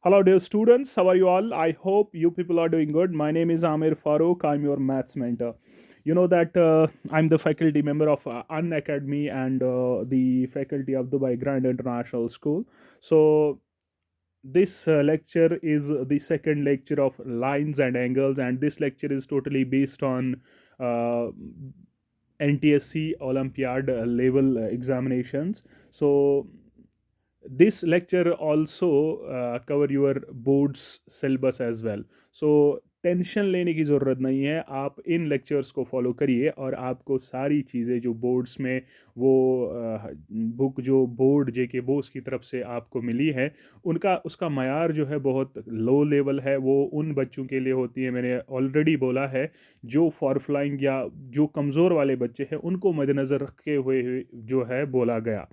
Hello, dear students. How are you all? I hope you people are doing good. My name is Amir Farooq. I'm your maths mentor. You know that I'm the faculty member of An Academy and the faculty of Dubai Grand International School. So, this lecture is the second lecture of lines and angles, and this lecture is totally based on uh, NTSC Olympiad level examinations. So, this lecture also cover your boards syllabus as well. So tension लेने की ज़रूरत नहीं है, आप इन lectures को follow करिए और आपको सारी चीज़ें जो बोर्ड्स में वो बुक जो बोर्ड जेके बोस की तरफ से आपको मिली है उनका उसका मयार जो है बहुत लो लेवल है। वो उन बच्चों के लिए होती है, मैंने ऑलरेडी बोला है, जो फॉर फ्लाइंग या जो कमज़ोर वाले बच्चे हैं उनको मद्देनज़र रखे हुए जो है बोला गया,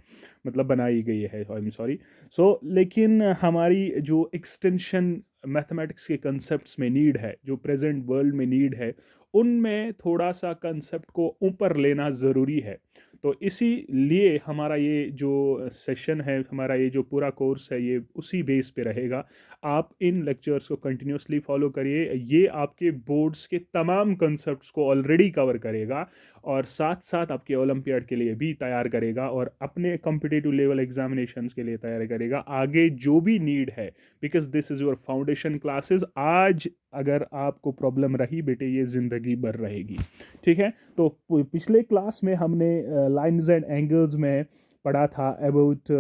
मतलब बनाई गई है। I am sorry. सो लेकिन हमारी जो एक्सटेंशन मैथमेटिक्स के कंसेप्ट्स में नीड है, जो प्रेजेंट वर्ल्ड में नीड है, उनमें थोड़ा सा कंसेप्ट को ऊपर लेना ज़रूरी है। तो इसीलिए हमारा ये जो सेशन है, हमारा ये जो पूरा कोर्स है, ये उसी बेस पे रहेगा। आप इन लेक्चर्स को कंटिन्यूसली फॉलो करिए, ये आपके बोर्ड्स के तमाम कंसेप्ट्स को ऑलरेडी कवर करेगा और साथ साथ आपके ओलंपियाड के लिए भी तैयार करेगा और अपने कॉम्पिटिटिव लेवल एग्जामिनेशंस के लिए तैयार करेगा आगे जो भी नीड है, because this is your foundation classes. आज अगर आपको प्रॉब्लम रही बेटे, ये ज़िंदगी भर रहेगी। ठीक है, तो पिछले क्लास में हमने लाइन्स एंड एंगल्स में पढ़ा था about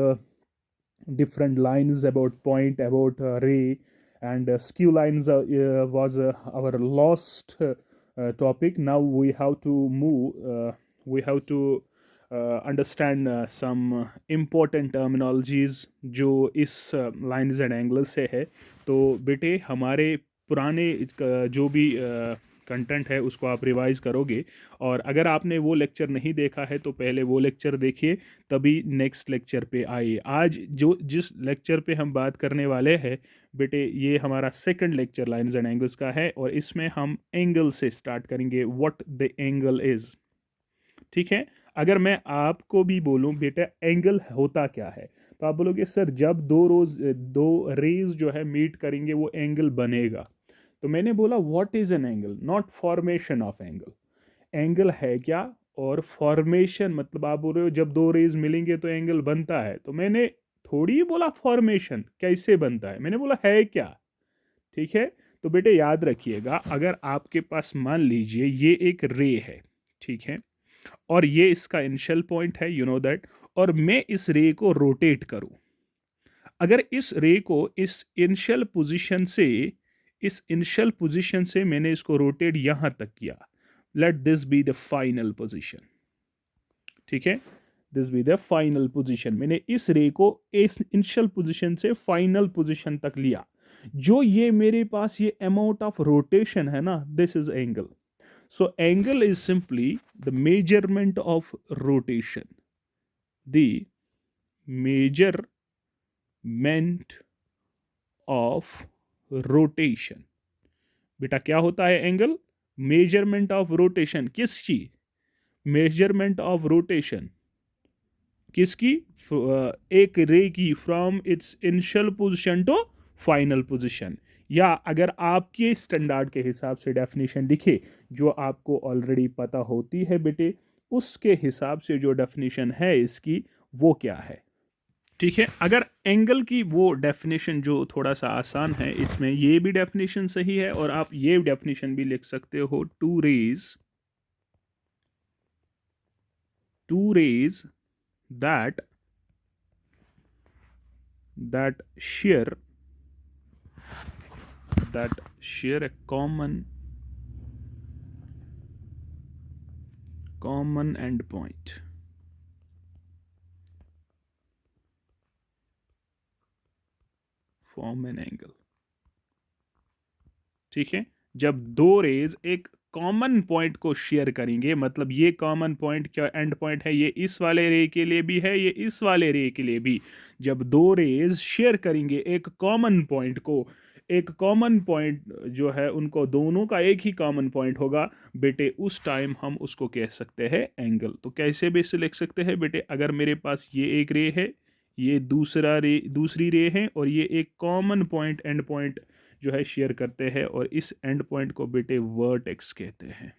different lines, about point, about ray, and skew lines was our lost topic. Now we have to move, we have to understand some important terminologies जो इस लाइन्स एंड एंगल्स से है। तो बेटे हमारे पुराने जो भी कंटेंट है उसको आप रिवाइज करोगे, और अगर आपने वो लेक्चर नहीं देखा है तो पहले वो लेक्चर देखिए, तभी नेक्स्ट लेक्चर पे आइए। आज जो जिस लेक्चर पे हम बात करने वाले हैं बेटे, ये हमारा second lecture lines and angles का है, और इसमें हम एंगल से स्टार्ट करेंगे, व्हाट द एंगल इज़। ठीक है, अगर मैं आपको भी बोलूं बेटा एंगल होता क्या है, तो आप बोलोगे सर जब दो रेज जो है मीट करेंगे वो एंगल बनेगा। तो मैंने बोला what is an angle, not formation of angle. Angle है क्या और फॉर्मेशन, मतलब आप बोल रहे हो जब दो रेज मिलेंगे तो एंगल बनता है, तो मैंने थोड़ी बोला फॉर्मेशन कैसे बनता है, मैंने बोला है क्या। ठीक है, तो बेटे याद रखिएगा, अगर आपके पास मान लीजिए ये एक रे है, ठीक है, और ये इसका इनिशियल पॉइंट है, यू नो दैट, और मैं इस रे को रोटेट करूं, अगर इस रे को इस इनिशियल पोजीशन से मैंने इसको रोटेट यहां तक किया, let this be the final position. ठीक है, this be the final position, मैंने इस रे को इस इनिशियल पोजीशन से फाइनल पोजीशन तक लिया, जो ये मेरे पास ये अमाउंट ऑफ रोटेशन है ना, this is angle. So angle is simply the measurement of rotation. The measurement of rotation. बेटा क्या होता है एंगल? मेजरमेंट ऑफ रोटेशन किसकी? मेजरमेंट ऑफ रोटेशन किसकी? एक रे की, from its initial position to final position, या अगर आपके स्टैंडर्ड के हिसाब से डेफिनेशन लिखे जो आपको ऑलरेडी पता होती है बेटे, उसके हिसाब से जो डेफिनेशन है इसकी वो क्या है। ठीक है, अगर एंगल की वो डेफिनेशन जो थोड़ा सा आसान है, इसमें ये भी डेफिनेशन सही है और आप ये डेफिनेशन भी लिख सकते हो, two rays that share a common endpoint. Form an angle. ठीक है, जब दो रेज एक कॉमन पॉइंट को शेयर करेंगे, मतलब ये कॉमन पॉइंट क्या एंड पॉइंट है, ये इस वाले रे के लिए भी है, ये इस वाले रे के लिए भी, जब दो रेज शेयर करेंगे एक कॉमन पॉइंट को, एक कॉमन पॉइंट जो है उनको दोनों का एक ही कॉमन पॉइंट होगा बेटे, उस टाइम हम उसको कह सकते हैं एंगल। तो कैसे बेस से लिख सकते हैं बेटे, अगर मेरे पास ये एक रे है, ये दूसरी रे है, और ये एक कॉमन पॉइंट एंड पॉइंट जो है शेयर करते हैं, और इस एंड पॉइंट को बेटे वर्टेक्स कहते हैं।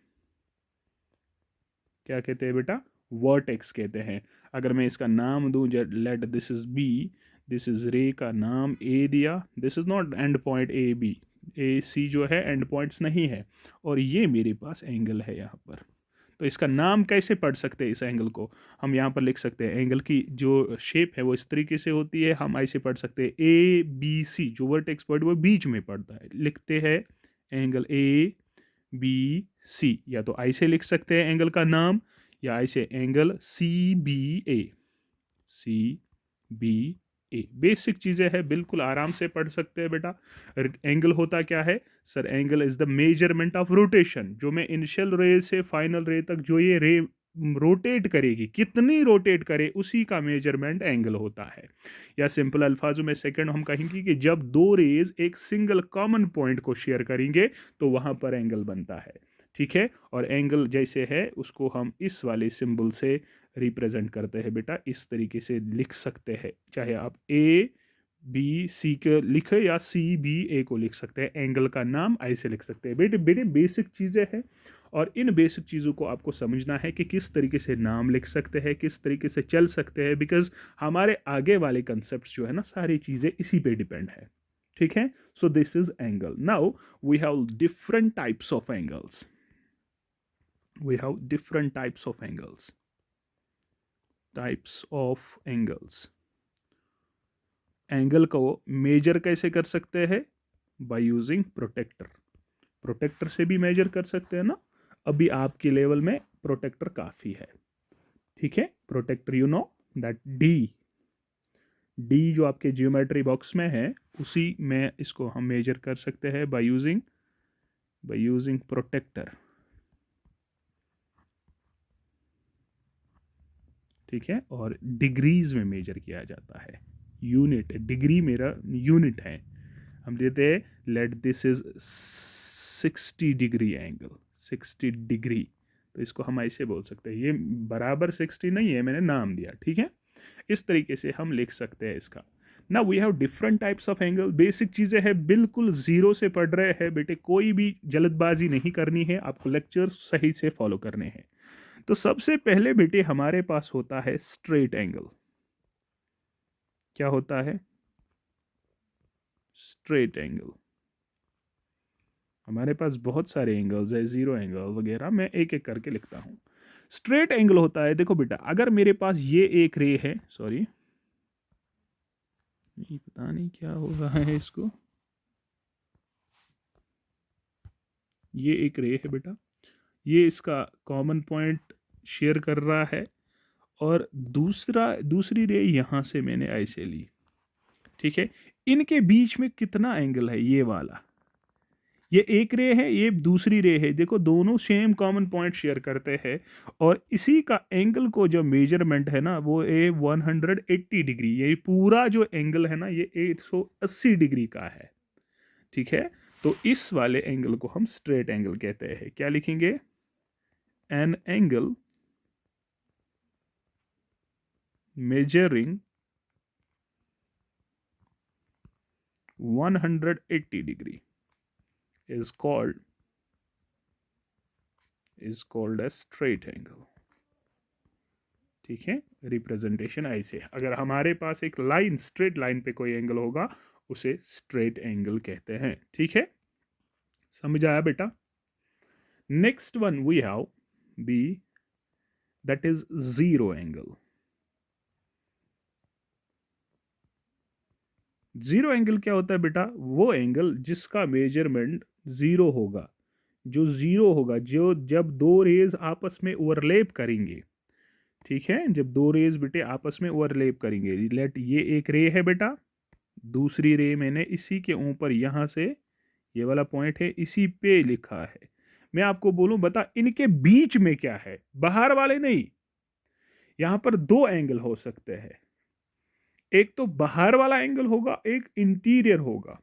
क्या कहते हैं बेटा? वर्टेक्स कहते हैं। अगर मैं इसका नाम दूं, let this is B, this is ray का नाम ए दिया, this is not end point A B, A C जो है एंड पॉइंट्स नहीं है, और ये मेरे पास एंगल है यहाँ पर। तो इसका नाम कैसे पढ़ सकते हैं? इस एंगल को हम यहाँ पर लिख सकते हैं, एंगल की जो शेप है वो इस तरीके से होती है, हम ऐसे पढ़ सकते हैं ए बी सी, जो वर्टेक्स पॉइंट वो बीच में पड़ता है, लिखते हैं एंगल ए बी सी। या तो ऐसे लिख सकते हैं एंगल का नाम, या ऐसे angle C B A, C B A. Basic चीज़ें हैं, बिल्कुल आराम से पढ़ सकते हैं बेटा। एंगल होता क्या है sir? Angle is the measurement of rotation. जो मैं इनिशियल रे से फाइनल रे तक जो ये रे रोटेट करेगी, कितनी रोटेट करे, उसी का मेजरमेंट एंगल होता है। या सिंपल अल्फाजों में सेकंड हम कहेंगे कि जब दो रेज एक सिंगल कॉमन पॉइंट को शेयर करेंगे तो वहां पर एंगल बनता है। ठीक है, और एंगल जैसे है उसको हम इस वाले सिंबल से रिप्रेजेंट करते हैं बेटा, इस तरीके से लिख सकते हैं। चाहे आप ए बी सी के लिखे या सी बी ए को लिख सकते हैं, एंगल का नाम ऐसे लिख सकते हैं। बेटे बेटे बेसिक चीज़ें हैं, और इन बेसिक चीज़ों को आपको समझना है कि किस तरीके से नाम लिख सकते हैं, किस तरीके से चल सकते हैं, बिकॉज हमारे आगे वाले कंसेप्ट जो है ना, सारी चीज़ें इसी पे डिपेंड है। ठीक है, so this is angle. Now we have different types of angles, we have different types of angles. Angle को मेजर कैसे कर सकते हैं? By using protector. प्रोटेक्टर से भी मेजर कर सकते हैं ना। अभी आपके लेवल में प्रोटेक्टर काफ़ी है। ठीक है, protractor you know that the जो आपके जियोमेट्री बॉक्स में है, उसी में इसको हम मेजर कर सकते हैं बाय यूजिंग प्रोटेक्टर। ठीक है, और डिग्रीज में मेजर किया जाता है, यूनिट, डिग्री मेरा यूनिट है। हम लेते हैं late this is 60 degree angle, 60 degree, तो इसको हम ऐसे बोल सकते हैं। ये बराबर 60 नहीं है, मैंने नाम दिया। ठीक है, इस तरीके से हम लिख सकते हैं इसका। ना we have different types of angle. Basic चीज़ें हैं, बिल्कुल जीरो से पढ़ रहे हैं बेटे, कोई भी जल्दबाजी नहीं करनी है, आपको लेक्चर्स सही से फॉलो करने हैं। तो सबसे पहले बेटे हमारे पास होता है स्ट्रेट एंगल। क्या होता है? Straight angle. हमारे पास बहुत सारे एंगल्स है, जीरो एंगल वगैरह, मैं एक एक करके लिखता हूं। स्ट्रेट एंगल होता है, देखो बेटा, अगर मेरे पास ये एक रे है, सॉरी ये पता नहीं क्या हो रहा है इसको, ये एक रे है बेटा, ये इसका कॉमन पॉइंट शेयर कर रहा है, और दूसरी रे यहां से मैंने ऐसे ली। ठीक है, इनके बीच में कितना एंगल है? ये वाला, ये एक रे है, ये दूसरी रे है। देखो दोनों सेम कॉमन पॉइंट शेयर करते हैं, और इसी का एंगल को जो मेजरमेंट है ना, वो 180 डिग्री, ये पूरा जो एंगल है ना, ये 180 डिग्री का है। ठीक है, तो इस वाले एंगल को हम स्ट्रेट एंगल कहते हैं। क्या लिखेंगे? An angle measuring 180 degree is called a straight angle. ठीक है, रिप्रेजेंटेशन ऐसे, अगर हमारे पास एक लाइन, स्ट्रेट लाइन पे कोई एंगल होगा, उसे स्ट्रेट एंगल कहते हैं। ठीक है, समझ आया बेटा? Next one we have B, that is zero angle. Zero angle क्या होता है बेटा? वो एंगल जिसका मेजरमेंट जीरो होगा, जो जीरो होगा, जो जब दो रेज आपस में ओवरलैप करेंगे। ठीक है, जब दो रेज बेटे आपस में ओवरलैप करेंगे, लेट ये एक रे है बेटा, दूसरी रे मैंने इसी के ऊपर यहां से, ये वाला पॉइंट है, इसी पे लिखा है। मैं आपको बोलूं, बता इनके बीच में क्या है? बाहर वाले नहीं, यहां पर दो एंगल हो सकते हैं, एक तो बाहर वाला एंगल होगा, एक इंटीरियर होगा।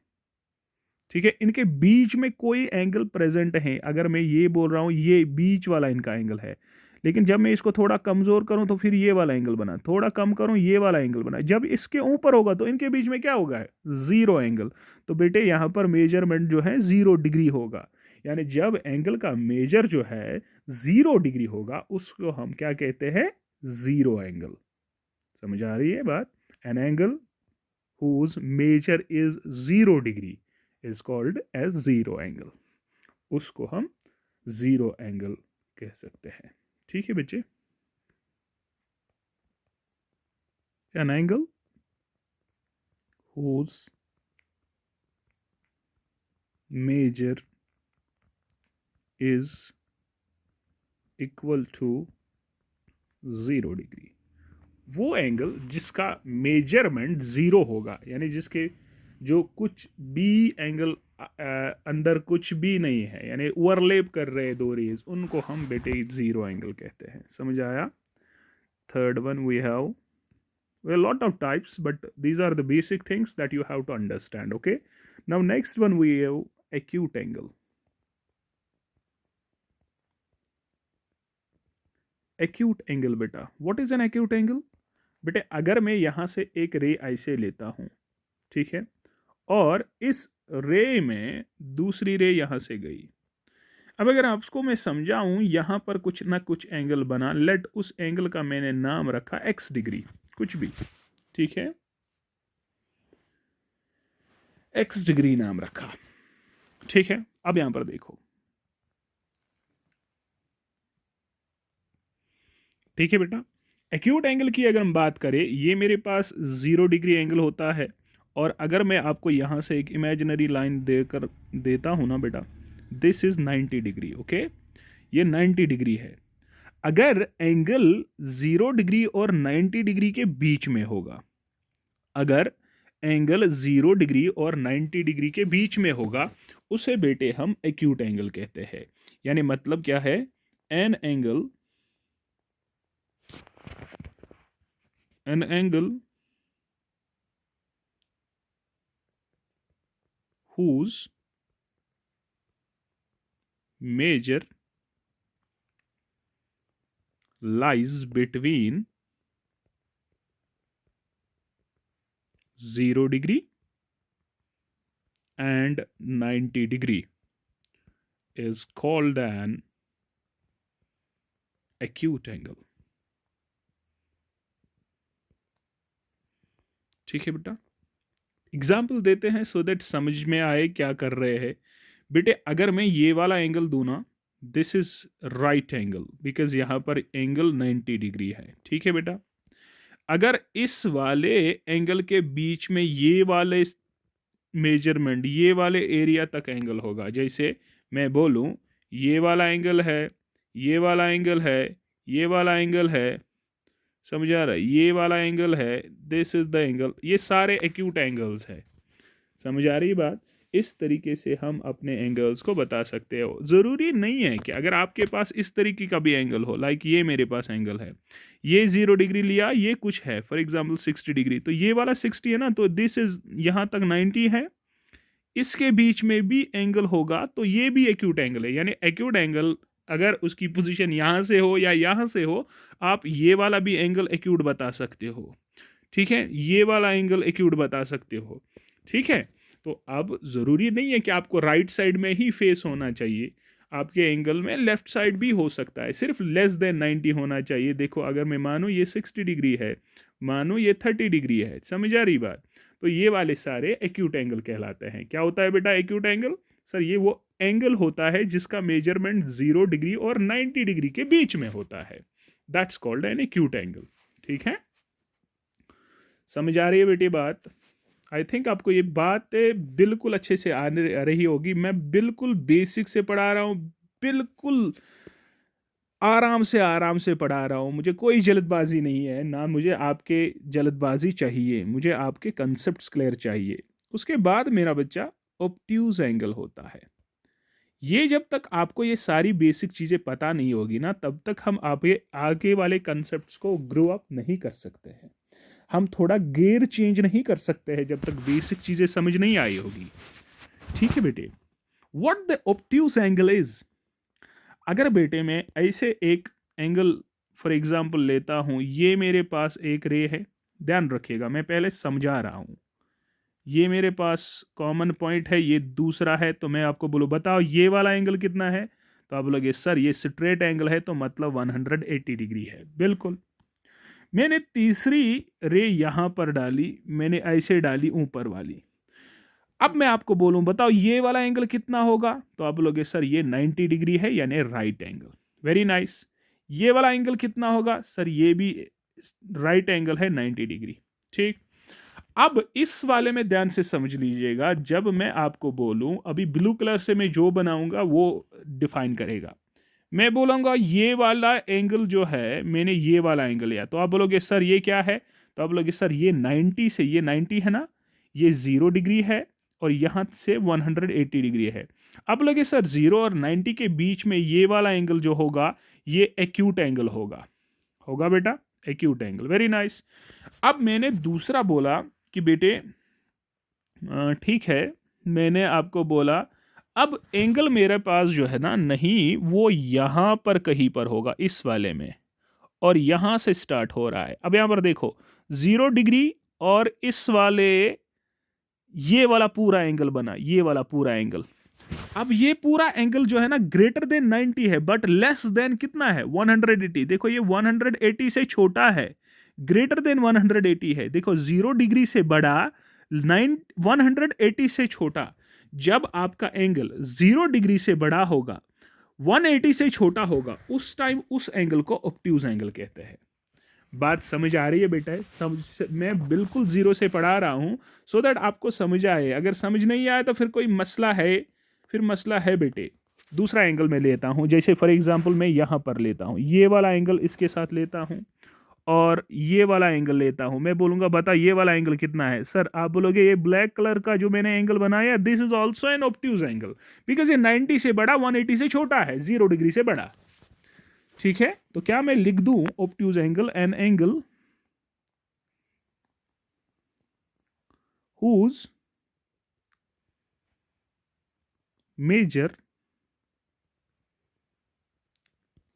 ठीक है, इनके बीच में कोई एंगल प्रेजेंट है, अगर मैं ये बोल रहा हूं ये बीच वाला इनका एंगल है, लेकिन जब मैं इसको थोड़ा कमज़ोर करूं तो फिर ये वाला एंगल बना, थोड़ा कम करूं ये वाला एंगल बना, जब इसके ऊपर होगा तो इनके बीच में क्या होगा, ज़ीरो एंगल। तो बेटे यहाँ पर मेजरमेंट जो है 0 डिग्री होगा, यानी जब एंगल का मेजर जो है 0 डिग्री होगा उसको हम क्या कहते हैं, ज़ीरो एंगल। समझ आ रही है बात? An angle whose measure is 0 degree is called as zero angle, उसको हम जीरो एंगल कह सकते हैं। ठीक है बच्चे? An angle whose measure is equal to 0 degree, वो एंगल जिसका मेजरमेंट ज़ीरो होगा, यानी जिसके जो कुछ भी एंगल अंदर कुछ भी नहीं है, यानी ओवरलैप कर रहे दो रेज, उनको हम बेटे ज़ीरो एंगल कहते हैं। समझ आया? Third one we have a lot of types, but these are the basic things that you have to understand. Okay, now next one we have acute angle. Acute angle बेटा, what is an acute angle? बेटे अगर मैं यहां से एक रे ऐसे लेता हूं, ठीक है, और इस रे में दूसरी रे यहां से गई, अब अगर आपको मैं समझाऊं, यहां पर कुछ ना कुछ एंगल बना, लेट उस एंगल का मैंने नाम रखा x डिग्री, कुछ भी, ठीक है, x डिग्री नाम रखा, ठीक है। अब यहां पर देखो, ठीक है बेटा, एक्यूट एंगल की अगर हम बात करें, ये मेरे पास 0 डिग्री एंगल होता है, और अगर मैं आपको यहां से एक इमेजिनरी लाइन देकर देता हूं ना बेटा, दिस इज 90 डिग्री, ओके, ये 90 डिग्री है। अगर एंगल 0 डिग्री और 90 डिग्री के बीच में होगा, अगर एंगल 0 डिग्री और 90 डिग्री के बीच में होगा, उसे बेटे हम एक्यूट एंगल कहते हैं। यानी मतलब क्या है, an angle whose measure lies between 0 degree and 90 degree is called an acute angle। ठीक है बेटा, एग्जाम्पल देते हैं सो दैट समझ में आए क्या कर रहे हैं। बेटे अगर मैं ये वाला एंगल दूं ना, this is right angle, because यहां पर एंगल 90 डिग्री है, ठीक है बेटा। अगर इस वाले एंगल के बीच में ये वाले मेजरमेंट, ये वाले एरिया तक एंगल होगा, जैसे मैं बोलूं ये वाला एंगल है, ये वाला एंगल है, ये वाला एंगल है, समझ आ रहा है, ये वाला एंगल है, दिस इज द एंगल, ये सारे एक्यूट एंगल्स है। समझ आ रही बात? इस तरीके से हम अपने एंगल्स को बता सकते हो। ज़रूरी नहीं है कि अगर आपके पास इस तरीके का भी एंगल हो, लाइक ये मेरे पास एंगल है, ये 0 डिग्री लिया, ये कुछ है फॉर एग्जांपल 60 डिग्री, तो ये वाला 60 है ना, तो दिस इज यहाँ तक 90 है, इसके बीच में भी एंगल होगा तो ये भी एक्यूट एंगल है। यानी एक्यूट एंगल अगर उसकी पोजीशन यहाँ से हो या यहाँ से हो, आप ये वाला भी एंगल एक्यूट बता सकते हो, ठीक है, ये वाला एंगल एक्यूट बता सकते हो, ठीक है। तो अब ज़रूरी नहीं है कि आपको राइट साइड में ही फेस होना चाहिए, आपके एंगल में लेफ्ट साइड भी हो सकता है, सिर्फ लेस देन 90 होना चाहिए। देखो अगर मैं मानूँ ये 60 डिग्री है, मानूँ ये 30 डिग्री है, समझ आ रही बात, तो ये वाले सारे एक्यूट एंगल कहलाते हैं। क्या होता है बेटा एक्यूट एंगल? सर ये वो एंगल होता है जिसका मेजरमेंट 0 डिग्री और 90 डिग्री के बीच में होता है, that's called an acute angle. ठीक है, समझ आ रही है बेटी बात? आई थिंक आपको ये बात बिल्कुल अच्छे से आ रही होगी। मैं बिल्कुल बेसिक से पढ़ा रहा हूँ, बिल्कुल आराम से पढ़ा रहा हूँ, मुझे कोई जल्दबाजी नहीं है, ना मुझे आपके जल्दबाजी चाहिए, मुझे आपके कंसेप्ट्स क्लियर चाहिए। उसके बाद मेरा बच्चा ऑब्ट्यूज एंगल होता है। ये जब तक आपको ये सारी बेसिक चीज़ें पता नहीं होगी ना, तब तक हम आगे वाले कंसेप्ट्स को ग्रो अप नहीं कर सकते हैं, हम थोड़ा गेयर चेंज नहीं कर सकते हैं जब तक बेसिक चीज़ें समझ नहीं आई होगी। ठीक है बेटे, what the obtuse angle is, अगर बेटे मैं ऐसे एक एंगल फॉर एग्जांपल लेता हूँ, ये मेरे पास एक रे है, ध्यान रखिएगा मैं पहले समझा रहा हूँ। ये मेरे पास कॉमन पॉइंट है, ये दूसरा है, तो मैं आपको बोलूँ बताओ ये वाला एंगल कितना है, तो आप बोलोगे सर ये स्ट्रेट एंगल है तो मतलब 180 डिग्री है। बिल्कुल। मैंने तीसरी रे यहाँ पर डाली, मैंने ऐसे डाली ऊपर वाली। अब मैं आपको बोलूं बताओ ये वाला एंगल कितना होगा, तो आप बोलोगे सर ये 90 डिग्री है यानी राइट एंगल। Very nice. ये वाला एंगल कितना होगा, सर ये भी राइट एंगल है 90 डिग्री। ठीक। अब इस वाले में ध्यान से समझ लीजिएगा, जब मैं आपको बोलूं अभी ब्लू कलर से मैं जो बनाऊंगा वो डिफाइन करेगा। मैं बोलूंगा ये वाला एंगल जो है, मैंने ये वाला एंगल लिया, तो आप बोलोगे सर ये क्या है, तो आप बोलोगे सर ये 90 से, ये 90 है ना, ये 0 डिग्री है और यहाँ से 180 डिग्री है। अब बोलोगे सर 0 और 90 के बीच में ये वाला एंगल जो होगा ये एक्यूट एंगल होगा। होगा बेटा, एक्यूट एंगल। Very nice. अब मैंने दूसरा बोला कि बेटे ठीक है, मैंने आपको बोला अब एंगल मेरे पास जो है ना, नहीं वो यहाँ पर कहीं पर होगा इस वाले में, और यहाँ से स्टार्ट हो रहा है। अब यहाँ पर देखो 0 डिग्री और इस वाले, ये वाला पूरा एंगल बना, ये वाला पूरा एंगल। अब ये पूरा एंगल जो है ना ग्रेटर देन 90 है, बट लेस देन कितना है 180। देखो ये 180 से छोटा है, ग्रेटर देन 180 है। देखो 0 डिग्री से बड़ा, 180 से छोटा। जब आपका एंगल 0 डिग्री से बड़ा होगा, 180 से छोटा होगा, उस टाइम उस एंगल को ऑब्ट्यूज एंगल कहते हैं। बात समझ आ रही है बेटा? समझ, मैं बिल्कुल जीरो से पढ़ा रहा हूं सो दैट आपको समझ आए। अगर समझ नहीं आया तो फिर कोई मसला है, फिर मसला है बेटे। दूसरा एंगल मैं लेता हूं, जैसे फॉर एग्जांपल मैं यहां पर लेता हूं, ये वाला एंगल इसके साथ लेता हूं और ये वाला एंगल लेता हूं। मैं बोलूंगा बता ये वाला एंगल कितना है, सर आप बोलोगे ये ब्लैक कलर का जो मैंने एंगल बनाया this is also an obtuse angle, because ये 90 से बड़ा 180 से छोटा है, 0 डिग्री से बड़ा। ठीक है, तो क्या मैं लिख दूं obtuse angle, an angle whose measure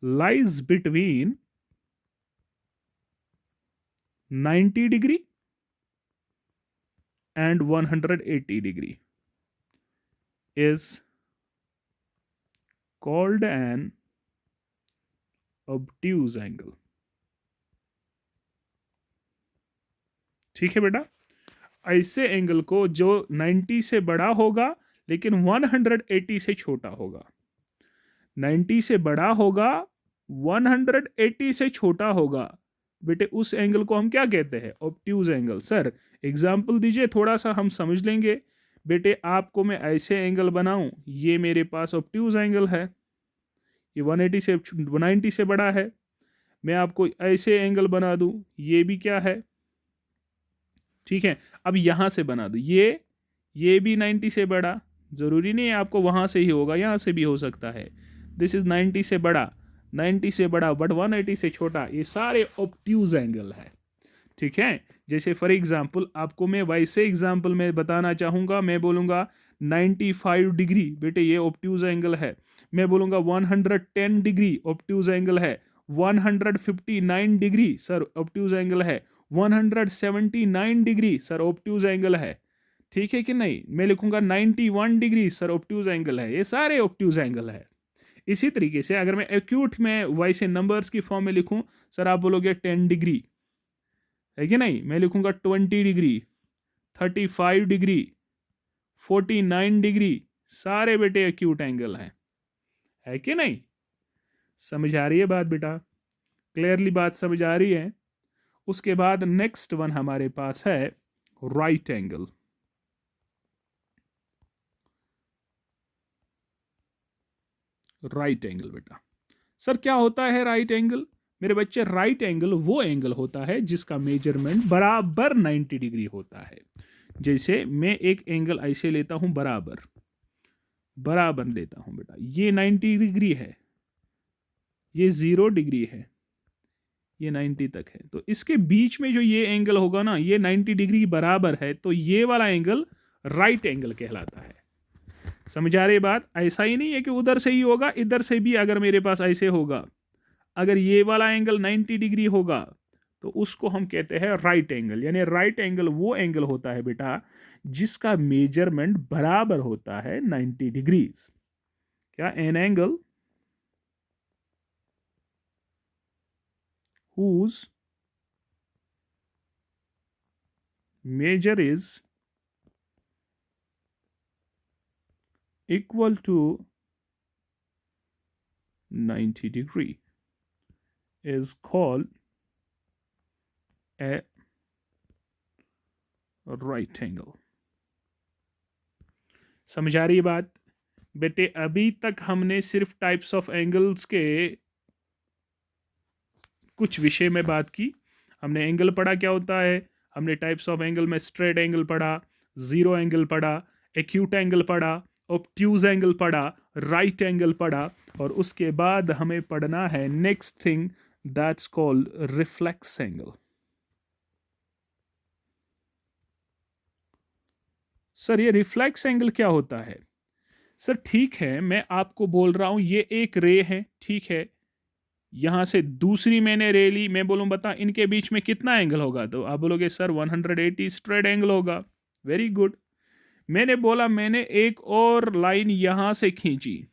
lies between 90 degree and 180 degree is called an obtuse angle। ठीक है बेटा, ऐसे एंगल को जो 90 से बड़ा होगा लेकिन 180 से छोटा होगा, 90 से बड़ा होगा 180 से छोटा होगा, बेटे उस एंगल को हम क्या कहते हैं, ऑब्ट्यूज एंगल। सर एग्जाम्पल दीजिए, थोड़ा सा हम समझ लेंगे। बेटे आपको मैं ऐसे एंगल बनाऊं, ये मेरे पास ऑब्ट्यूज एंगल है, ये 180 से 190 से बड़ा है। मैं आपको ऐसे एंगल बना दूं, ये भी क्या है, ठीक है। अब यहां से बना दूं, ये भी 90 से बड़ा, जरूरी नहीं है आपको वहां से ही होगा, यहां से भी हो सकता है। दिस इज 90 से बड़ा, 90 से बड़ा बट 180 से छोटा, ये सारे ऑब्ट्यूज एंगल है। ठीक है, जैसे फॉर एग्जांपल आपको मैं वैसे एग्जांपल में बताना चाहूंगा, मैं बोलूंगा 95 डिग्री, बेटे ये ऑब्ट्यूज एंगल है। मैं बोलूंगा 110 डिग्री ऑब्ट्यूज एंगल है, 159 डिग्री सर ऑब्ट्यूज एंगल है, 179 डिग्री सर ऑब्ट्यूज एंगल है। ठीक है कि नहीं, मैं लिखूंगा 91 डिग्री सर ऑब्ट्यूज एंगल है, ये सारे ऑब्ट्यूज एंगल है। इसी तरीके से अगर मैं एक्यूट में वैसे नंबर्स की फॉर्म में लिखूं, सर आप बोलोगे 10 डिग्री, है कि नहीं, मैं लिखूंगा 20 डिग्री, 35 डिग्री, 49 डिग्री, सारे बेटे एक्यूट एंगल हैं, है कि नहीं। समझ आ रही है बात बेटा? क्लियरली बात समझ आ रही है? उसके बाद नेक्स्ट वन हमारे पास है राइट एंगल। राइट एंगल बेटा, सर क्या होता है राइट एंगल? मेरे बच्चे राइट एंगल वो एंगल होता है जिसका मेजरमेंट बराबर 90 डिग्री होता है। जैसे मैं एक एंगल ऐसे लेता हूं, बराबर बराबर लेता हूं बेटा, ये 90 डिग्री है, ये 0 डिग्री है, ये 90 तक है, तो इसके बीच में जो ये एंगल होगा ना, ये 90 डिग्री बराबर है, तो ये वाला एंगल राइट एंगल कहलाता है। समझ आ रही बात? ऐसा ही नहीं है कि उधर से ही होगा, इधर से भी अगर मेरे पास ऐसे होगा, अगर ये वाला एंगल 90 डिग्री होगा तो उसको हम कहते हैं राइट एंगल। यानी राइट एंगल वो एंगल होता है बेटा जिसका मेजरमेंट बराबर होता है 90 डिग्रीज। क्या? An angle whose measure is equal to 90 degree is called a right angle। समझ आ रही है बात? बेटे अभी तक हमने सिर्फ टाइप्स ऑफ एंगल्स के कुछ विषय में बात की। हमने एंगल पढ़ा क्या होता है, हमने टाइप्स ऑफ एंगल में स्ट्रेट एंगल पढ़ा, जीरो एंगल पढ़ा, एक्यूट एंगल पढ़ा, ऑब्ट्यूज एंगल पढ़ा, राइट एंगल पढ़ा, और उसके बाद हमें पढ़ना है next thing that's called reflex angle. Sir ये रिफ्लेक्स एंगल क्या होता है? सर ठीक है, मैं आपको बोल रहा हूं ये एक रे है, ठीक है, यहां से दूसरी मैंने रे ली, मैं बोलूं बता इनके बीच में कितना एंगल होगा, तो आप बोलोगे सर 180 स्ट्रेट एंगल होगा। Very good. मैंने बोला मैंने एक और लाइन यहां से खींची,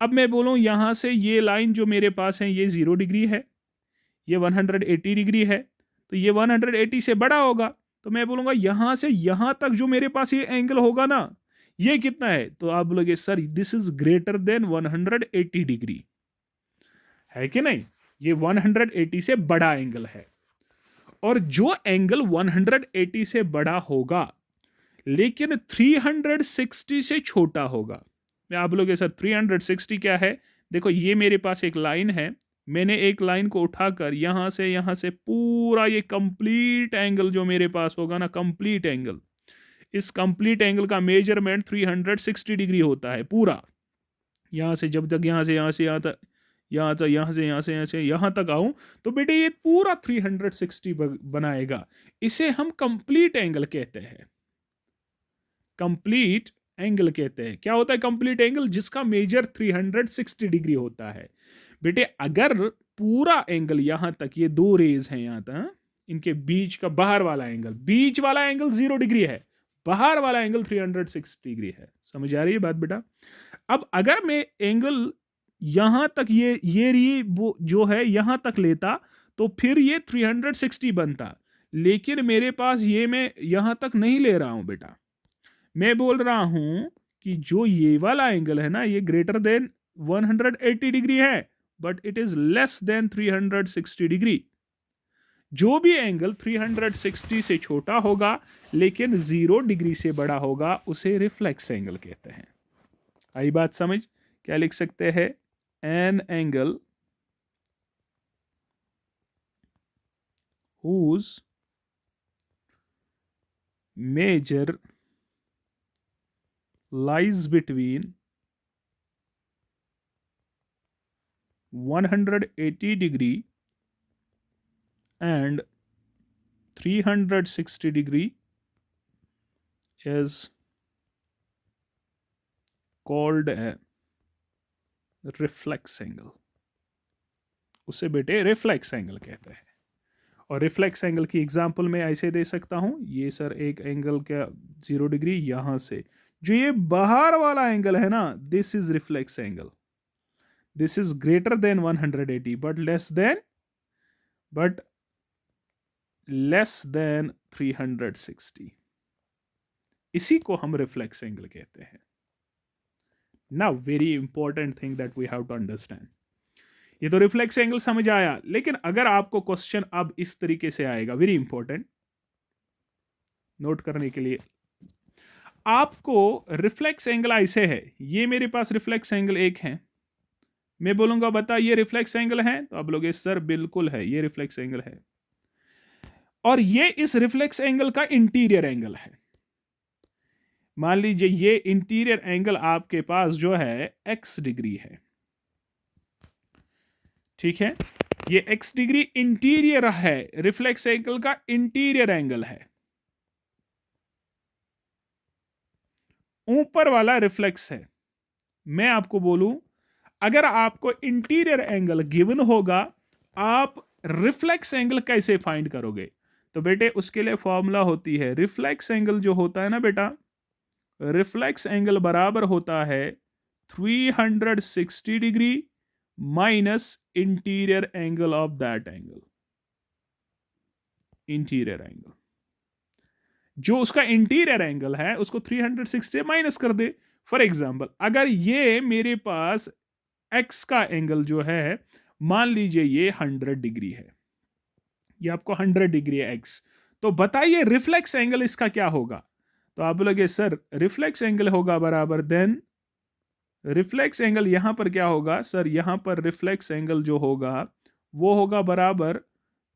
अब मैं बोलूं यहां से ये लाइन जो मेरे पास है ये 0 डिग्री है, ये 180 डिग्री है, तो ये 180 से बड़ा होगा, तो मैं बोलूंगा यहां से यहां तक जो मेरे पास ये एंगल होगा ना ये कितना है, तो आप बोलोगे sir this is greater than 180 degree, है कि नहीं? ये 180 से बड़ा एंगल है। और जो एंगल 180 से बड़ा होगा लेकिन 360 से छोटा होगा, मैं आप बोलोगे सर 360 क्या है? देखो ये मेरे पास एक लाइन है, मैंने एक लाइन को उठाकर यहां से पूरा ये कंप्लीट एंगल जो मेरे पास होगा ना, कंप्लीट एंगल, इस कंप्लीट एंगल का मेजरमेंट 360 डिग्री होता है पूरा। यहां से जब तक यहां से यहां तक यहां तक आऊं तो बेटे ये पूरा 360 बनाएगा। इसे हम कंप्लीट एंगल कहते हैं। कंप्लीट एंगल कहते हैं। क्या होता है कंप्लीट एंगल? जिसका मेजर 360 डिग्री होता है। बेटे अगर पूरा एंगल यहां तक, ये दो रेज हैं यहां तक, इनके बीच का बाहर वाला एंगल, बीच वाला एंगल 0 डिग्री है, बाहर वाला एंगल 360 डिग्री है। समझ आ रही है बात बेटा? अब अगर मैं एंगल यहां तक ये वो जो है यहां तक लेता तो फिर ये 360 बनता, लेकिन मेरे पास ये मैं यहां तक नहीं ले रहा हूं बेटा, मैं बोल रहा हूं कि जो ये वाला एंगल है ना ये ग्रेटर देन 180 डिग्री है but it is less than 360 degree. जो भी एंगल 360 से छोटा होगा लेकिन 0 डिग्री से बड़ा होगा उसे रिफ्लेक्स एंगल कहते हैं। आई बात समझ? क्या लिख सकते हैं? An angle whose measure lies between 180 degree and 360 degree is called a reflex angle। उसे बेटे रिफ्लेक्स एंगल कहते हैं। और रिफ्लेक्स एंगल की एग्जांपल मैं ऐसे दे सकता हूं, ये सर एक एंगल का 0 डिग्री, यहां से जो ये बाहर वाला एंगल है ना this is reflex angle, this is greater than 180 but less than 360, इसी को हम रिफ्लेक्स एंगल कहते हैं। Now very important thing that we have to understand, ये तो रिफ्लेक्स एंगल समझ आया, लेकिन अगर आपको क्वेश्चन अब इस तरीके से आएगा, वेरी इंपॉर्टेंट नोट करने के लिए, आपको रिफ्लेक्स एंगल ऐसे है, ये मेरे पास रिफ्लेक्स एंगल एक है, मैं बोलूंगा बता ये रिफ्लेक्स एंगल है, तो आप लोगे सर बिल्कुल है ये रिफ्लेक्स एंगल है, और ये इस रिफ्लेक्स एंगल का इंटीरियर एंगल है। मान लीजिए ये इंटीरियर एंगल आपके पास जो है x डिग्री है, ठीक है, ये x डिग्री इंटीरियर है, रिफ्लेक्स एंगल का इंटीरियर एंगल है, ऊपर वाला रिफ्लेक्स है। मैं आपको बोलूं अगर आपको इंटीरियर एंगल गिवन होगा, आप रिफ्लेक्स एंगल कैसे फाइंड करोगे? तो बेटे उसके लिए फॉर्मूला होती है, रिफ्लेक्स एंगल जो होता है ना बेटा, रिफ्लेक्स एंगल बराबर होता है 360 degree minus interior angle of that angle. Interior angle, जो उसका इंटीरियर एंगल है उसको 360 से माइनस कर दे। फॉर एग्जाम्पल, अगर ये मेरे पास एक्स का एंगल जो है, मान लीजिए ये 100 डिग्री है, ये आपको 100 डिग्री है एक्स, तो बताइए रिफ्लेक्स एंगल इसका क्या होगा? तो आप बोलोगे सर रिफ्लेक्स एंगल होगा बराबर, देन रिफ्लेक्स एंगल यहां पर क्या होगा सर? यहां पर रिफ्लेक्स एंगल जो होगा वो होगा बराबर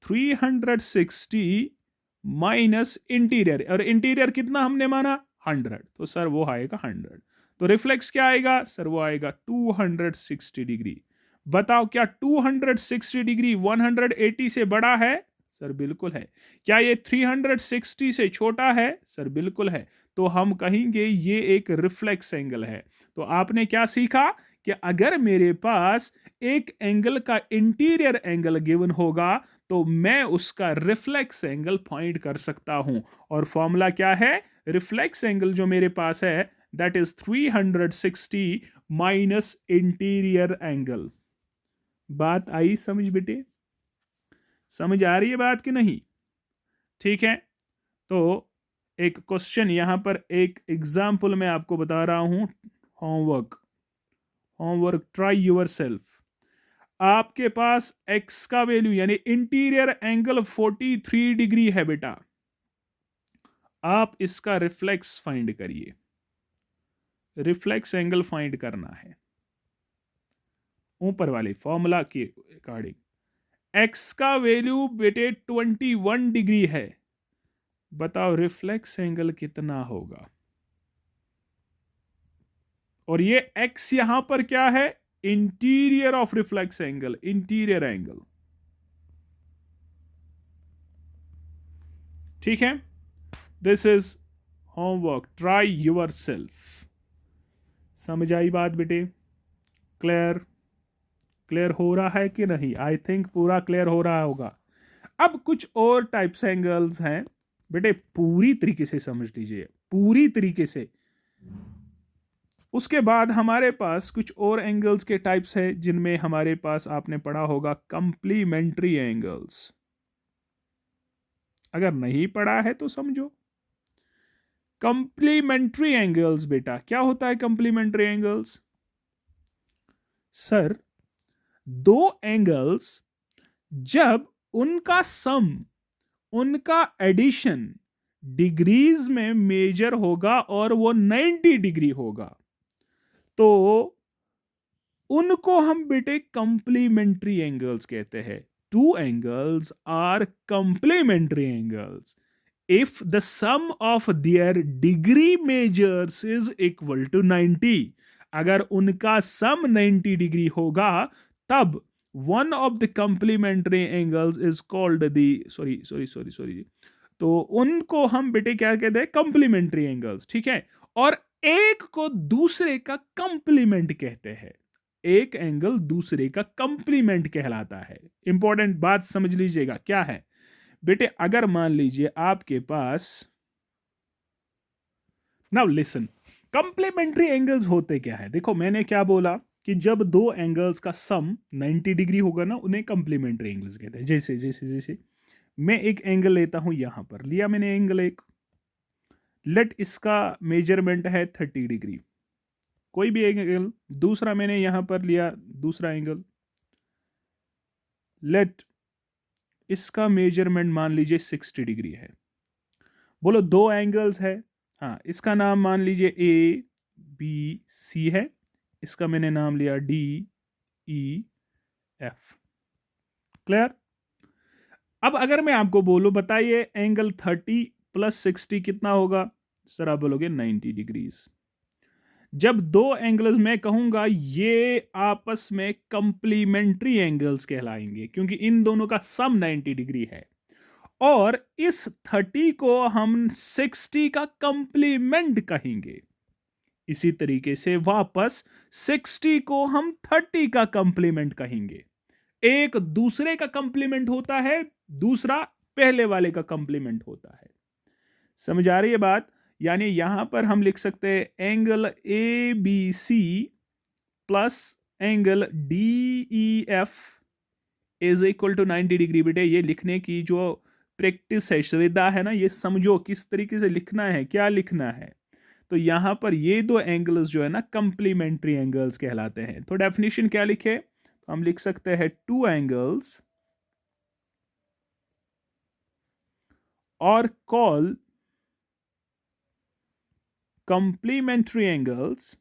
360 माइनस इंटीरियर, और इंटीरियर कितना हमने माना? 100, तो सर वो आएगा 100। तो रिफ्लेक्स क्या आएगा सर? वो आएगा 260 डिग्री। बताओ क्या 260 डिग्री 180 से बड़ा है? सर बिल्कुल है। क्या ये 360 से छोटा है? सर बिल्कुल है। तो हम कहेंगे ये एक रिफ्लेक्स एंगल है। तो आपने क्या सीखा कि अगर मेरे पास एक एंगल का इंटीरियर एंगल गिवन होगा तो मैं उसका रिफ्लेक्स एंगल फाइंड कर सकता हूं। और फॉर्मूला क्या है? रिफ्लेक्स एंगल जो मेरे पास है that is 360 minus interior angle. बात आई समझ बेटे? समझ आ रही है बात कि नहीं? ठीक है, तो एक क्वेश्चन यहां पर, एक एग्जाम्पल मैं आपको बता रहा हूं। Homework, homework, try your self. आपके पास x का वैल्यू यानी इंटीरियर एंगल 43 डिग्री है बेटा, आप इसका रिफ्लेक्स फाइंड करिए। रिफ्लेक्स एंगल फाइंड करना है ऊपर वाले फॉर्मूला के अकॉर्डिंग। x का वैल्यू बेटे 21 डिग्री है, बताओ रिफ्लेक्स एंगल कितना होगा? और ये x यहां पर क्या है? Interior of reflex angle, interior angle. ठीक है, this is homework, try your self. समझ आई बात बेटे? क्लियर? क्लियर हो रहा है कि नहीं? आई थिंक पूरा क्लियर हो रहा होगा। अब कुछ और टाइप्स एंगल्स हैं बेटे, पूरी तरीके से समझ लीजिए, पूरी तरीके से। उसके बाद हमारे पास कुछ और एंगल्स के टाइप्स है जिनमें हमारे पास आपने पढ़ा होगा कंप्लीमेंट्री एंगल्स। अगर नहीं पढ़ा है तो समझो। कंप्लीमेंट्री एंगल्स बेटा क्या होता है? कंप्लीमेंट्री एंगल्स सर, दो एंगल्स जब उनका सम, उनका एडिशन डिग्रीज में मेजर होगा और वो 90 डिग्री होगा, तो उनको हम बेटे कंप्लीमेंट्री एंगल्स कहते हैं। Two angles are complementary angles if the sum of their degree measures is equal to 90। अगर उनका सम 90 डिग्री होगा तब one of the complementary angles is called the sorry, तो उनको हम बेटे क्या कहते हैं? Complementary angles. ठीक है, और एक को दूसरे का कंप्लीमेंट कहते हैं। एक एंगल दूसरे का कंप्लीमेंट कहलाता है। इंपॉर्टेंट बात समझ लीजिएगा क्या है बेटे। अगर मान लीजिए आपके पास, नाउ लिसन, कंप्लीमेंट्री एंगल्स होते क्या है? देखो मैंने क्या बोला कि जब दो एंगल्स का सम 90 डिग्री होगा ना, उन्हें कंप्लीमेंट्री एंगल्स कहते हैं। जैसे जैसे जैसे मैं एक एंगल लेता हूं, यहां पर लिया मैंने एंगल एक, लेट इसका मेजरमेंट है 30 डिग्री, कोई भी एंगल। दूसरा मैंने यहां पर लिया दूसरा एंगल, लेट इसका मेजरमेंट मान लीजिए 60 डिग्री है। बोलो दो एंगल्स है, हाँ, इसका नाम मान लीजिए ए बी सी है, इसका मैंने नाम लिया डी ई एफ। क्लियर? अब अगर मैं आपको बोलूं बताइए एंगल 30 प्लस 60 कितना होगा? सर आप बोलोगे 90 डिग्रीज। जब दो एंगल्स मैं कहूंगा ये आपस में कंप्लीमेंट्री एंगल्स कहलाएंगे, क्योंकि इन दोनों का सम 90 डिग्री है, और इस 30 को हम 60 का कंप्लीमेंट कहेंगे। इसी तरीके से वापस 60 को हम 30 का कंप्लीमेंट कहेंगे। एक दूसरे का कंप्लीमेंट होता है, दूसरा पहले वाले का कंप्लीमेंट होता है। समझ आ रही है बात? यानी यहां पर हम लिख सकते हैं angle A B C plus angle D E F is equal to 90 degree. बेटे ये लिखने की जो प्रैक्टिस है, श्रद्धा है ना, ये समझो किस तरीके से लिखना है, क्या लिखना है। तो यहां पर ये दो एंगल्स जो है ना कंप्लीमेंट्री एंगल्स कहलाते हैं। तो डेफिनेशन क्या लिखे? तो हम लिख सकते हैं टू एंगल्स और call complementary angles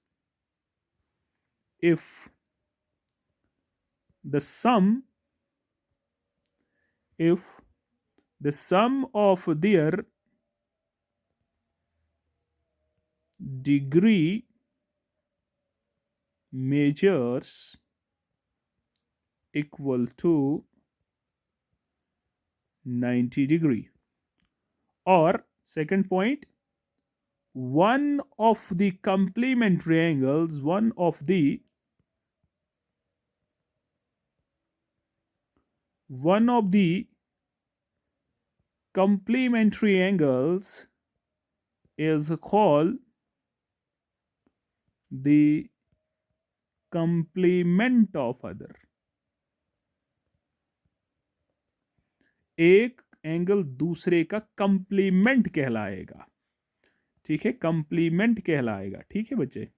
if the sum of their degree measures equal to 90 degree. Or second point, one of the complementary angles complementary angles is called the complement of other. एक angle दूसरे का complement कहलाएगा। ठीक है, complement कहलाएगा। ठीक है बच्चे,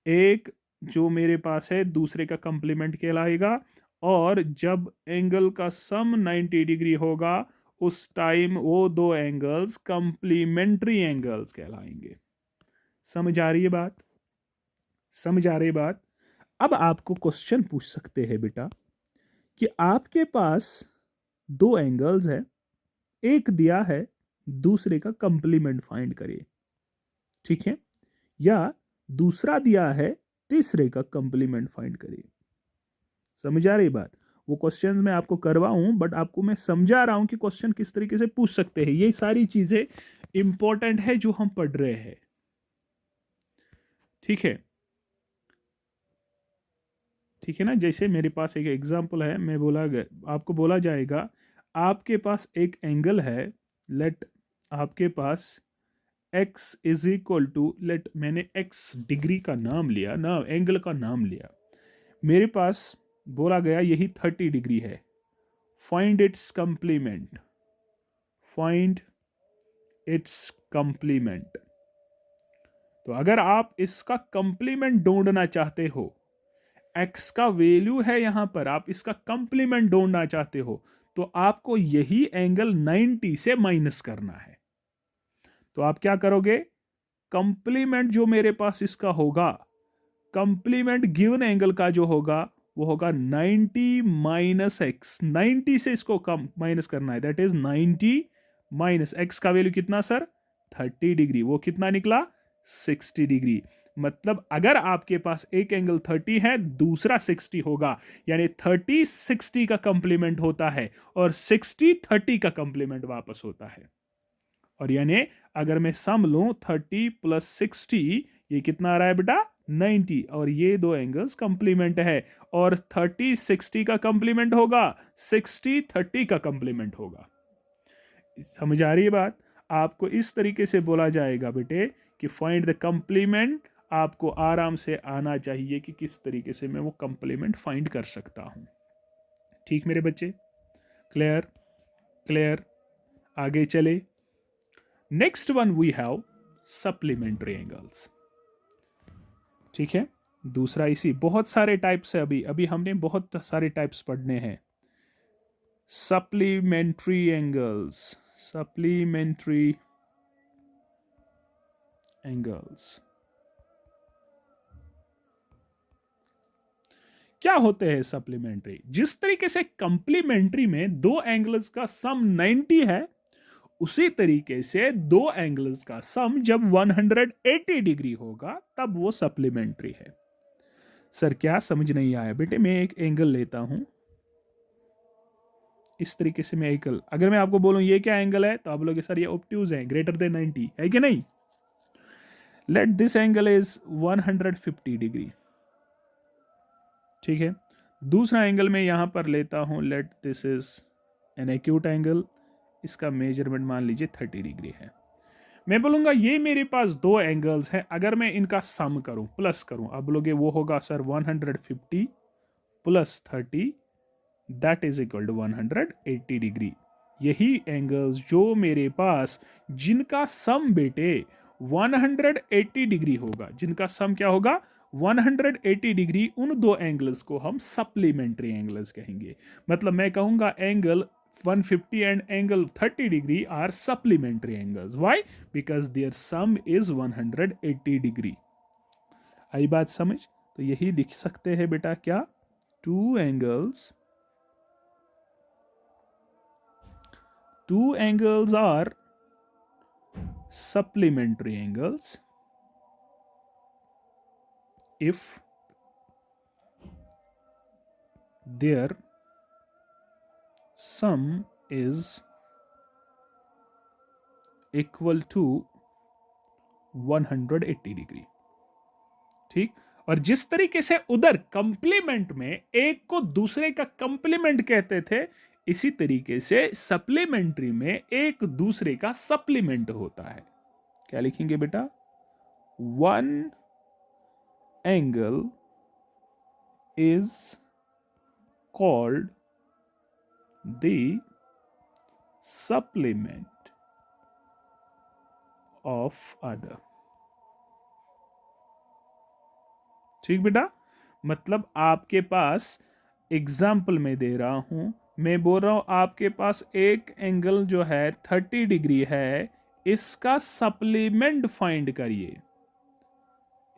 एक जो मेरे पास है दूसरे का कंप्लीमेंट कहलाएगा, और जब एंगल का सम 90 डिग्री होगा उस टाइम वो दो एंगल्स कंप्लीमेंट्री एंगल्स कहलाएंगे। समझ आ रही है बात? समझ आ रही बात? अब आपको क्वेश्चन पूछ सकते हैं बेटा कि आपके पास दो एंगल्स है, एक दिया है, दूसरे का कंप्लीमेंट फाइंड करिए। ठीक है, या दूसरा दिया है, तीसरे का कंप्लीमेंट फाइंड करिए। समझ आ रही बात? वो क्वेश्चन मैं आपको करवाऊं, बट आपको मैं समझा रहा हूं कि क्वेश्चन किस तरीके से पूछ सकते हैं। ये सारी चीजें इंपॉर्टेंट है जो हम पढ़ रहे हैं। ठीक है, ठीक है ना। जैसे मेरे पास एक एग्जांपल है, मैं आपको बोला जाएगा आपके पास एक एंगल है, लेट आपके पास x is equal to, let मैंने x डिग्री का नाम लिया ना, एंगल का नाम लिया, मेरे पास बोला गया यही 30 डिग्री है। Find its complement, find its complement. तो अगर आप इसका कंप्लीमेंट ढूंढना चाहते हो, x का वैल्यू है यहां पर, आप इसका कंप्लीमेंट ढूंढना चाहते हो, तो आपको यही एंगल 90 से माइनस करना है। तो आप क्या करोगे? कंप्लीमेंट जो मेरे पास इसका होगा, कंप्लीमेंट गिवन एंगल का जो होगा वो होगा 90 माइनस एक्स। 90 से इसको कम माइनस करना है, दैट इज 90 माइनस एक्स का वैल्यू कितना सर? 30 डिग्री। वो कितना निकला? 60 डिग्री। मतलब अगर आपके पास एक एंगल 30 है, दूसरा 60 होगा, यानी 30 60 का कंप्लीमेंट होता है और 60 30 का कंप्लीमेंट वापस होता है। और यानी अगर मैं सम लूं 30 प्लस 60, ये कितना आ रहा है बेटा? 90। और ये दो एंगल्स कंप्लीमेंट है, और 30 60 का कंप्लीमेंट होगा, 60 30 का कंप्लीमेंट होगा। समझ आ रही है बात? आपको इस तरीके से बोला जाएगा बेटे कि फाइंड द कंप्लीमेंट। आपको आराम से आना चाहिए कि किस तरीके से मैं वो कंप्लीमेंट फाइंड कर सकता हूं। ठीक मेरे बच्चे? क्लियर? क्लियर? आगे चले। Next one we have supplementary angles. ठीक है, दूसरा इसी, बहुत सारे टाइप्स है, अभी अभी हमने बहुत सारे टाइप्स पढ़ने हैं। सप्लीमेंट्री एंगल्स, सप्लीमेंट्री एंगल्स क्या होते हैं? सप्लीमेंट्री, जिस तरीके से कंप्लीमेंट्री में दो एंगल्स का सम 90 है, उसी तरीके से दो एंगल्स का सम जब 180 डिग्री होगा तब वो सप्लीमेंट्री है। सर क्या समझ नहीं आया? बेटे मैं एक एंगल लेता हूं, इस तरीके से मैं एंगल, अगर मैं आपको बोलूं ये क्या एंगल है तो आप बोलोगे सर ये ऑब्ट्यूज है, ग्रेटर देन 90 है कि नहीं। Let this angle is 150 degree, ठीक है। दूसरा एंगल मैं यहां पर लेता हूं, late this is an acute angle, इसका मेजरमेंट मान लीजिए 30 डिग्री है। मैं बोलूंगा ये मेरे पास दो एंगल्स हैं, अगर मैं इनका सम करूं, प्लस करूं, आप बोलोगे वो होगा sir 150 plus 30 that is equal to 180 degree. यही एंगल्स जो मेरे पास, जिनका सम बेटे 180 डिग्री होगा, जिनका सम क्या होगा 180 डिग्री, उन दो एंगल्स को हम सप्लीमेंट्री एंगल्स कहेंगे। मतलब मैं कहूंगा angle 150 and angle 30 degree are supplementary angles. Why? Because their sum is 180 degree. आई बात समझ? तो यही लिख सकते हैं बेटा क्या, two angles are supplementary angles if their sum is equal to 180 degree, ठीक। और जिस तरीके से उधर कंप्लीमेंट में एक को दूसरे का कंप्लीमेंट कहते थे, इसी तरीके से सप्लीमेंट्री में एक दूसरे का सप्लीमेंट होता है। क्या लिखेंगे बेटा, one angle is called the supplement of other. ठीक बेटा, मतलब आपके पास एग्जाम्पल में दे रहा हूं, मैं बोल रहा हूं आपके पास एक एंगल जो है 30 डिग्री है, इसका सप्लीमेंट फाइंड करिए,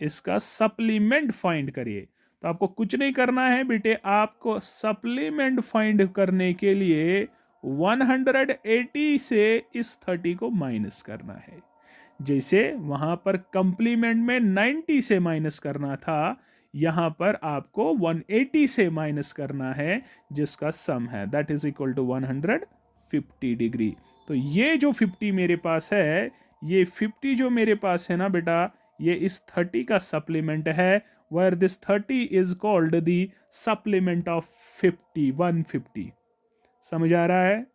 इसका सप्लीमेंट फाइंड करिए। तो आपको कुछ नहीं करना है बेटे, आपको सप्लीमेंट फाइंड करने के लिए 180 से इस 30 को माइनस करना है। जैसे वहां पर कंप्लीमेंट में 90 से माइनस करना था, यहां पर आपको 180 से माइनस करना है, जिसका सम है that is equal to 150 degree. तो ये जो 50 मेरे पास है, ये 50 जो मेरे पास है ना बेटा, ये इस 30 का सप्लीमेंट है, where this 30 is called the supplement of 50, 150। समझ आ रहा है,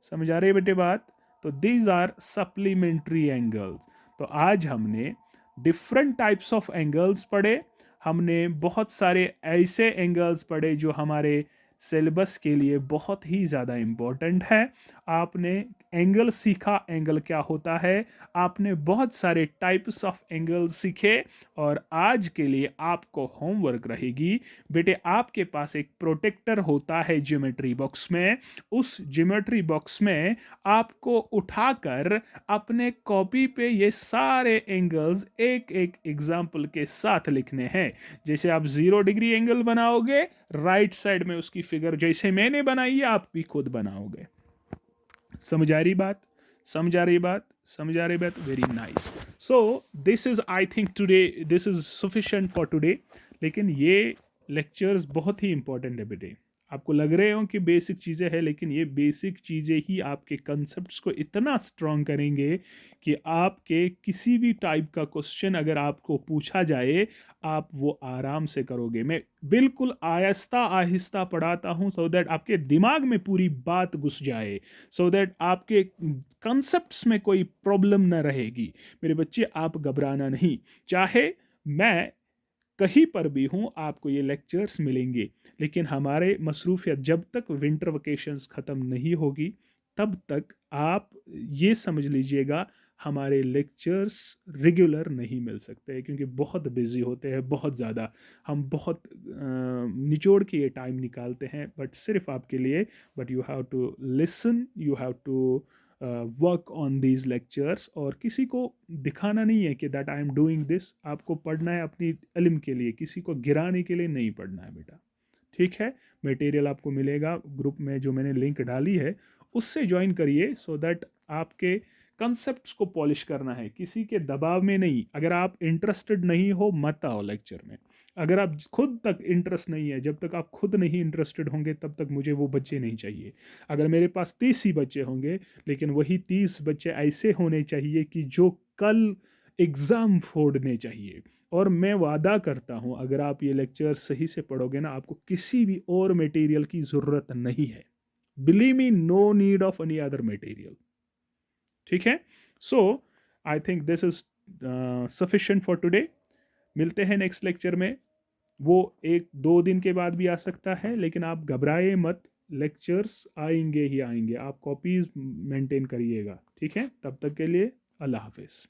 समझ आ रही है बेटे बात। तो दीज आर सप्लीमेंट्री एंगल्स। तो आज हमने डिफरेंट टाइप्स ऑफ एंगल्स पढ़े, हमने बहुत सारे ऐसे एंगल्स पढ़े जो हमारे सिलेबस के लिए बहुत ही ज़्यादा इम्पोर्टेंट है। आपने एंगल सीखा, एंगल क्या होता है, आपने बहुत सारे टाइप्स ऑफ एंगल्स सीखे। और आज के लिए आपको होमवर्क रहेगी बेटे, आपके पास एक प्रोटेक्टर होता है ज्योमेट्री बॉक्स में, उस ज्योमेट्री बॉक्स में आपको उठाकर अपने कॉपी पे ये सारे एंगल्स एक एक एग्जाम्पल के साथ लिखने हैं। जैसे आप 0 डिग्री एंगल बनाओगे, राइट साइड में उसकी फिगर जैसे मैंने बनाई है आप भी खुद बनाओगे। समझ आ रही बात, समझ आ रही बात, समझ आ रही बात, very nice. So this is I think today this is sufficient for today. लेकिन ये लेक्चर्स बहुत ही इंपॉर्टेंट है बेटे, आपको लग रहे हो कि बेसिक चीज़ें हैं, लेकिन ये बेसिक चीज़ें ही आपके कंसेप्ट्स को इतना स्ट्रॉन्ग करेंगे कि आपके किसी भी टाइप का क्वेश्चन अगर आपको पूछा जाए, आप वो आराम से करोगे। मैं बिल्कुल आहिस्ता आहिस्ता पढ़ाता हूँ, सो दैट आपके दिमाग में पूरी बात घुस जाए, सो दैट आपके कंसेप्ट्स में कोई प्रॉब्लम ना रहेगी। मेरे बच्चे, आप घबराना नहीं, चाहे मैं कहीं पर भी हूँ आपको ये लेक्चर्स मिलेंगे। लेकिन हमारे मसरूफियत जब तक विंटर वेकेशंस ख़त्म नहीं होगी, तब तक आप ये समझ लीजिएगा हमारे लेक्चर्स रेगुलर नहीं मिल सकते, क्योंकि बहुत बिजी होते हैं, बहुत ज़्यादा। हम बहुत निचोड़ के ये टाइम निकालते हैं, बट सिर्फ आपके लिए। But you have to listen, you have to work on these lectures. और किसी को दिखाना नहीं है कि that I am doing this, आपको पढ़ना है अपनी इल्म के लिए, किसी को गिराने के लिए नहीं पढ़ना है बेटा। ठीक है, मटेरियल आपको मिलेगा ग्रुप में, जो मैंने लिंक डाली है उससे ज्वाइन करिए, सो दैट आपके कंसेप्ट्स को पॉलिश करना है, किसी के दबाव में नहीं। अगर आप इंटरेस्टेड नहीं हो, मत आओ लेक्चर में। अगर आप खुद तक इंटरेस्ट नहीं है, जब तक आप खुद नहीं इंटरेस्टेड होंगे तब तक मुझे वो बच्चे नहीं चाहिए। अगर मेरे पास 30 ही बच्चे होंगे, लेकिन वही 30 बच्चे ऐसे होने चाहिए कि जो कल एग्ज़ाम फोड़ने चाहिए। और मैं वादा करता हूँ, अगर आप ये लेक्चर सही से पढ़ोगे ना, आपको किसी भी और मटेरियल की ज़रूरत नहीं है। Believe me, no need of any other material. ठीक है। So I think this is sufficient for today. मिलते हैं नेक्स्ट लेक्चर में। वो 1-2 दिन के बाद भी आ सकता है, लेकिन आप घबराए मत, लेक्चर्स आएंगे ही आएंगे। आप कॉपीज मेंटेन करिएगा, ठीक है। तब तक के लिए अल्लाह हाफिज़।